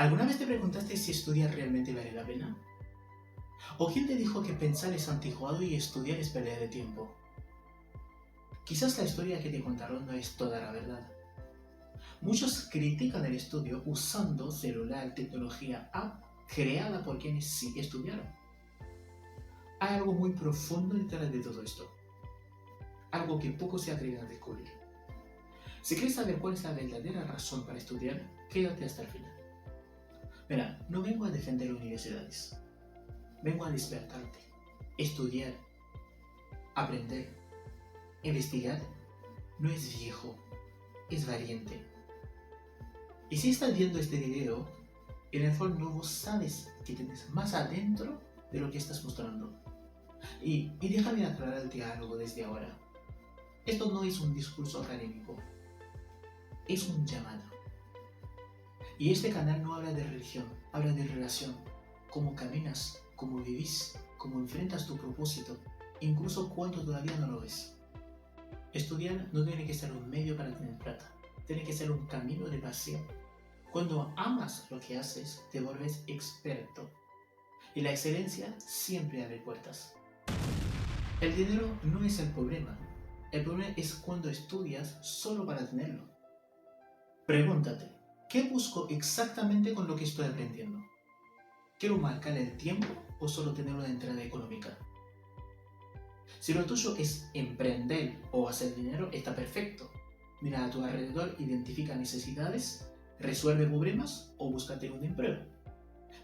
¿Alguna vez te preguntaste si estudiar realmente vale la pena? ¿O quién te dijo que pensar es anticuado y estudiar es pérdida de tiempo? Quizás la historia que te contaron no es toda la verdad. Muchos critican el estudio usando celular, tecnología, app creada por quienes sí estudiaron. Hay algo muy profundo detrás de todo esto. Algo que poco se atreven a descubrir. Si quieres saber cuál es la verdadera razón para estudiar, quédate hasta el final. Mira, no vengo a defender universidades. Vengo a despertarte. Estudiar, aprender, investigar, no es viejo, es valiente. Y si estás viendo este video, en el fondo vos sabes que tienes más adentro de lo que estás mostrando. Y déjame aclararte algo desde ahora. Esto no es un discurso académico, es un llamado. Y este canal no habla de religión, habla de relación. Cómo caminas, cómo vivís, cómo enfrentas tu propósito, incluso cuando todavía no lo ves. Estudiar no tiene que ser un medio para tener plata, tiene que ser un camino de pasión. Cuando amas lo que haces, te vuelves experto. Y la excelencia siempre abre puertas. El dinero no es el problema es cuando estudias solo para tenerlo. Pregúntate, ¿qué busco exactamente con lo que estoy aprendiendo? ¿Quiero marcar el tiempo o solo tener una entrada económica? Si lo tuyo es emprender o hacer dinero, está perfecto. Mira a tu alrededor, identifica necesidades, resuelve problemas o búscate un empleo.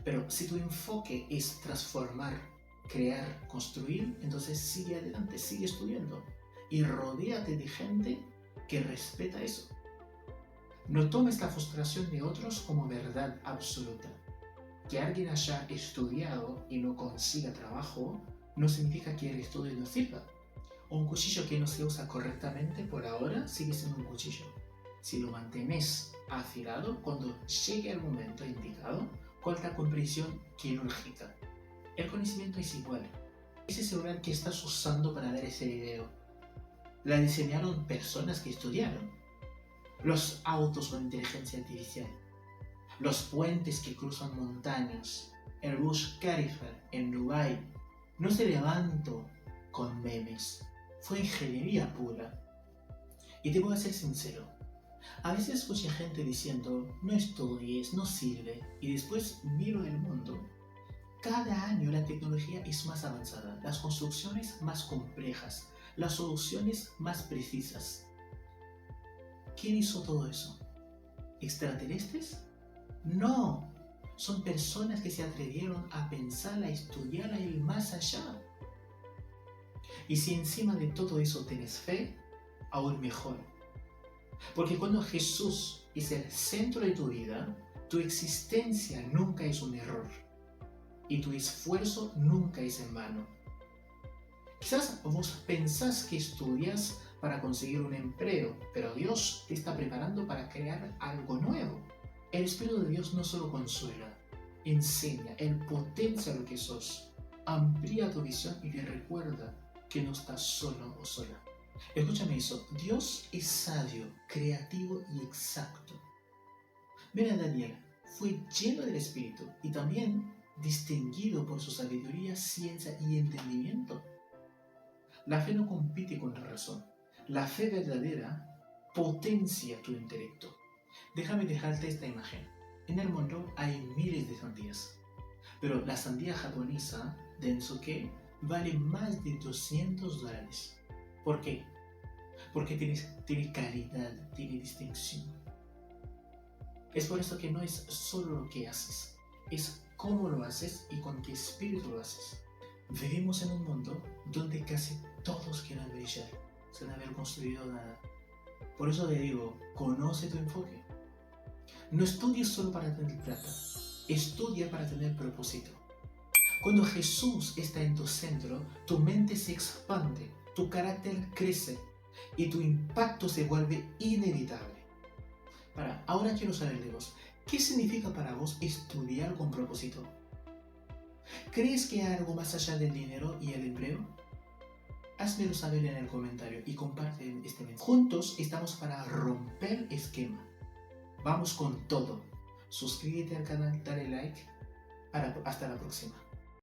Pero si tu enfoque es transformar, crear, construir, entonces sigue adelante, sigue estudiando y rodéate de gente que respeta eso. No tomes la frustración de otros como verdad absoluta. Que alguien haya estudiado y no consiga trabajo no significa que el estudio no sirva. Un cuchillo que no se usa correctamente por ahora sigue siendo un cuchillo. Si lo mantienes afilado, cuando llegue el momento indicado, corta con precisión quirúrgica. El conocimiento es igual. Ese celular que estás usando para ver ese video, la diseñaron personas que estudiaron. Los autos con inteligencia artificial, los puentes que cruzan montañas, el Burj Khalifa en Dubái, no se levantó con memes, fue ingeniería pura. Y te voy a ser sincero, a veces escuché gente diciendo, no estudies, no sirve, y después miro el mundo. Cada año la tecnología es más avanzada, las construcciones más complejas, las soluciones más precisas. ¿Quién hizo todo eso? ¿Extraterrestres? No, son personas que se atrevieron a pensar, a estudiar, a ir más allá. Y si encima de todo eso tienes fe, aún mejor. Porque cuando Jesús es el centro de tu vida, tu existencia nunca es un error. Y tu esfuerzo nunca es en vano. Quizás vos pensás que estudias para conseguir un empleo, pero Dios te está preparando para crear algo nuevo. El Espíritu de Dios no solo consuela, enseña, Él potencia lo que sos, amplía tu visión y te recuerda que no estás solo o sola. Escúchame eso, Dios es sabio, creativo y exacto. Mira a Daniel, fue lleno del Espíritu y también distinguido por su sabiduría, ciencia y entendimiento. La fe no compite con la razón. La fe verdadera potencia tu intelecto. Déjame dejarte esta imagen. En el mundo hay miles de sandías, pero la sandía japonesa Densuke vale más de $200. ¿Por qué? Porque tiene calidad, tiene distinción. Es por eso que no es solo lo que haces, es cómo lo haces y con qué espíritu lo haces. Vivimos en un mundo donde casi todos quieren brillar, sin haber construido nada. Por eso te digo, conoce tu enfoque. No estudies solo para tener plata, estudia para tener propósito. Cuando Jesús está en tu centro, tu mente se expande, tu carácter crece y tu impacto se vuelve inevitable. Ahora quiero saber de vos, ¿qué significa para vos estudiar con propósito? ¿Crees que hay algo más allá del dinero y el empleo? Házmelo saber en el comentario y comparte este mensaje. Juntos estamos para romper esquema. Vamos con todo. suscríbete al canal, dale like. Hasta la próxima.